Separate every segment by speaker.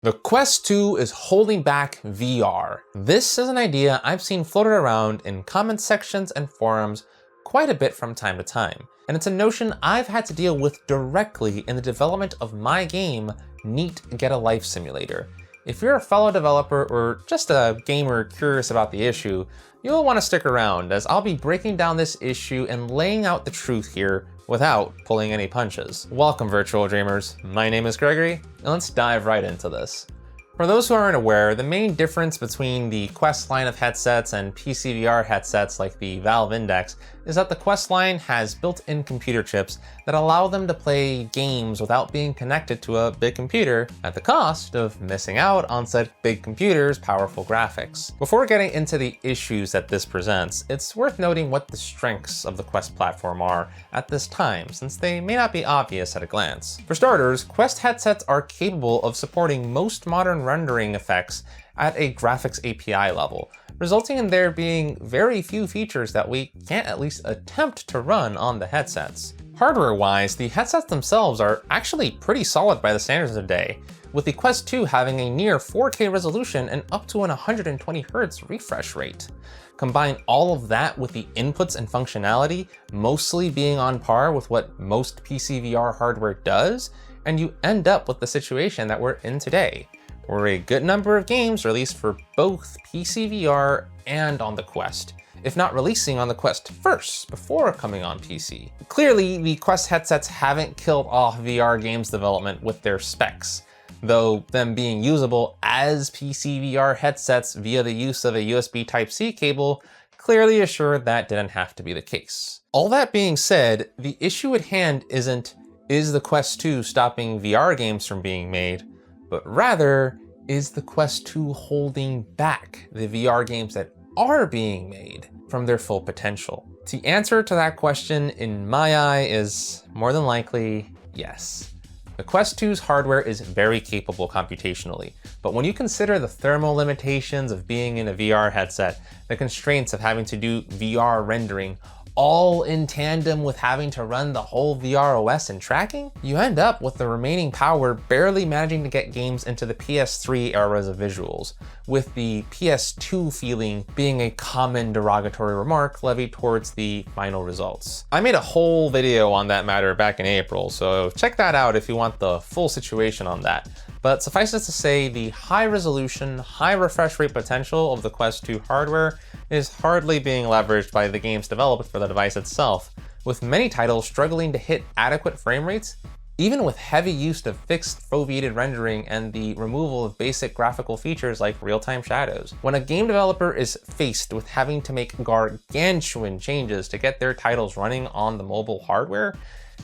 Speaker 1: The Quest 2 is holding back VR. This is an idea I've seen floated around in comment sections and forums quite a bit from time to time, and it's a notion I've had to deal with directly in the development of my game, Neat Get a Life Simulator. If you're a fellow developer or just a gamer curious about the issue, you'll want to stick around, as I'll be breaking down this issue and laying out the truth here without pulling any punches. Welcome, virtual dreamers. My name is Gregory, and let's dive right into this. For those who aren't aware, the main difference between the Quest line of headsets and PC VR headsets like the Valve Index is that the Quest line has built-in computer chips that allow them to play games without being connected to a big computer, at the cost of missing out on said big computer's powerful graphics. Before getting into the issues that this presents, it's worth noting what the strengths of the Quest platform are at this time, since they may not be obvious at a glance. For starters, Quest headsets are capable of supporting most modern rendering effects at a graphics API level, resulting in there being very few features that we can't at least attempt to run on the headsets. Hardware-wise, the headsets themselves are actually pretty solid by the standards of the day, with the Quest 2 having a near 4K resolution and up to an 120Hz refresh rate. Combine all of that with the inputs and functionality mostly being on par with what most PC VR hardware does, and you end up with the situation that we're in today, where a good number of games released for both PC VR and on the Quest, if not releasing on the Quest first before coming on PC. Clearly, the Quest headsets haven't killed off VR games development with their specs, though them being usable as PC VR headsets via the use of a USB Type-C cable clearly assured that didn't have to be the case. All that being said, the issue at hand isn't, is the Quest 2 stopping VR games from being made, but rather, is the Quest 2 holding back the VR games that are being made from their full potential? The answer to that question, in my eye, is more than likely yes. The Quest 2's hardware is very capable computationally, but when you consider the thermal limitations of being in a VR headset, the constraints of having to do VR rendering, all in tandem with having to run the whole VR OS and tracking, you end up with the remaining power barely managing to get games into the PS3 eras of visuals, with the PS2 feeling being a common derogatory remark levied towards the final results. I made a whole video on that matter back in April, so check that out if you want the full situation on that. But suffice it to say, the high resolution, high refresh rate potential of the Quest 2 hardware is hardly being leveraged by the games developed for the device itself, with many titles struggling to hit adequate frame rates, even with heavy use of fixed foveated rendering and the removal of basic graphical features like real-time shadows. When a game developer is faced with having to make gargantuan changes to get their titles running on the mobile hardware,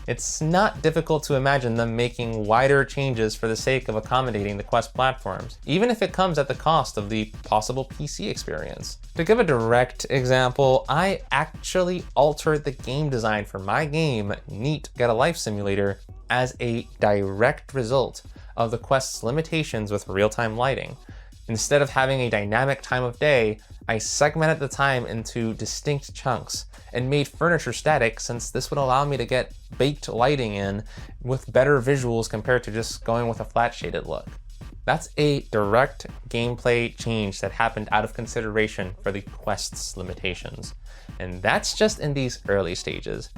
Speaker 1: it's not difficult to imagine them making wider changes for the sake of accommodating the Quest platforms, even if it comes at the cost of the possible PC experience. To give a direct example, I actually altered the game design for my game, Neat Get a Life Simulator, as a direct result of the Quest's limitations with real-time lighting. Instead of having a dynamic time of day, I segmented the time into distinct chunks and made furniture static, since this would allow me to get baked lighting in with better visuals compared to just going with a flat shaded look. That's a direct gameplay change that happened out of consideration for the Quest's limitations. And that's just in these early stages.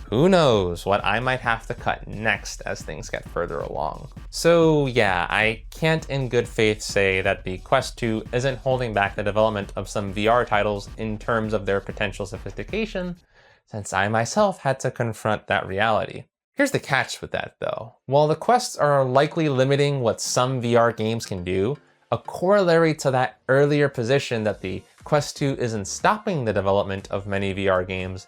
Speaker 1: Who knows what I might have to cut next as things get further along. So yeah, I can't in good faith say that the Quest 2 isn't holding back the development of some VR titles in terms of their potential sophistication, since I myself had to confront that reality. Here's the catch with that though. While the Quests are likely limiting what some VR games can do, a corollary to that earlier position that the Quest 2 isn't stopping the development of many VR games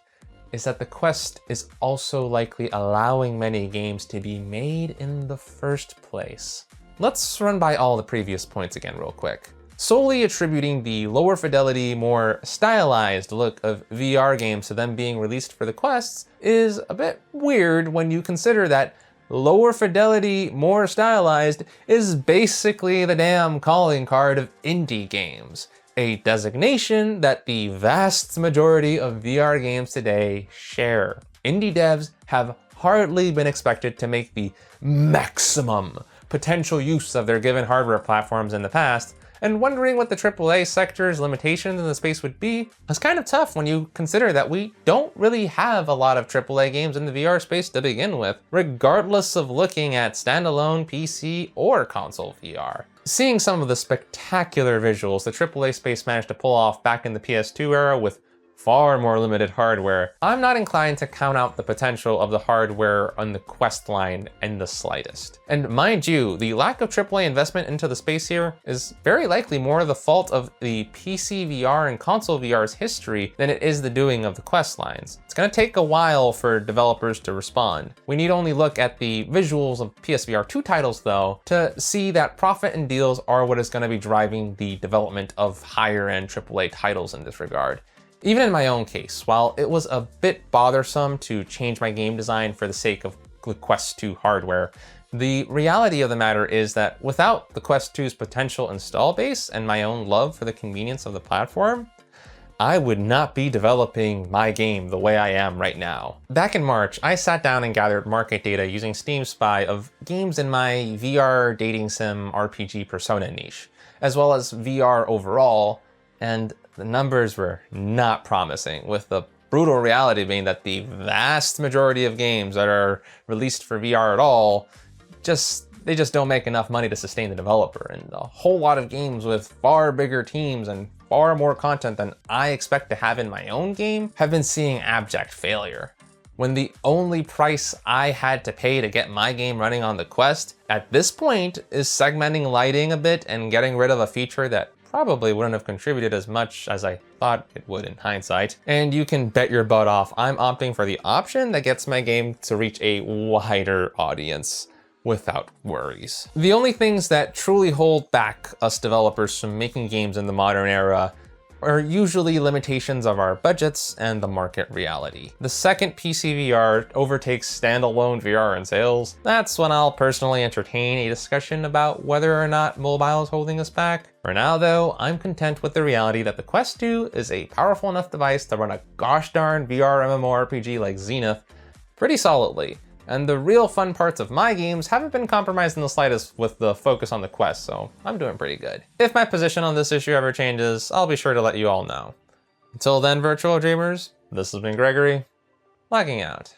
Speaker 1: is that the Quest is also likely allowing many games to be made in the first place. Let's run by all the previous points again real quick. Solely attributing the lower fidelity, more stylized look of VR games to them being released for the Quests is a bit weird when you consider that lower fidelity, more stylized is basically the damn calling card of indie games, a designation that the vast majority of VR games today share. Indie devs have hardly been expected to make the maximum potential use of their given hardware platforms in the past, and wondering what the AAA sector's limitations in the space would be is kind of tough when you consider that we don't really have a lot of AAA games in the VR space to begin with, regardless of looking at standalone PC or console VR. Seeing some of the spectacular visuals the AAA space managed to pull off back in the PS2 era with far more limited hardware, I'm not inclined to count out the potential of the hardware on the Quest line in the slightest. And mind you, the lack of AAA investment into the space here is very likely more the fault of the PC VR and console VR's history than it is the doing of the Quest lines. It's gonna take a while for developers to respond. We need only look at the visuals of PSVR 2 titles though to see that profit and deals are what is gonna be driving the development of higher end AAA titles in this regard. Even in my own case, while it was a bit bothersome to change my game design for the sake of the Quest 2 hardware, the reality of the matter is that without the Quest 2's potential install base and my own love for the convenience of the platform, I would not be developing my game the way I am right now. Back in March, I sat down and gathered market data using Steam Spy of games in my VR dating sim RPG persona niche, as well as VR overall, and the numbers were not promising, with the brutal reality being that the vast majority of games that are released for VR at all, they just don't make enough money to sustain the developer. And a whole lot of games with far bigger teams and far more content than I expect to have in my own game have been seeing abject failure. When the only price I had to pay to get my game running on the Quest at this point is segmenting lighting a bit and getting rid of a feature that probably wouldn't have contributed as much as I thought it would in hindsight. And you can bet your butt off I'm opting for the option that gets my game to reach a wider audience without worries. The only things that truly hold back us developers from making games in the modern era are usually limitations of our budgets and the market reality. The second PC VR overtakes standalone VR in sales, that's when I'll personally entertain a discussion about whether or not mobile is holding us back. For now though, I'm content with the reality that the Quest 2 is a powerful enough device to run a gosh darn VR MMORPG like Zenith pretty solidly. And the real fun parts of my games haven't been compromised in the slightest with the focus on the Quest, so I'm doing pretty good. If my position on this issue ever changes, I'll be sure to let you all know. Until then, virtual dreamers, this has been Gregory, logging out.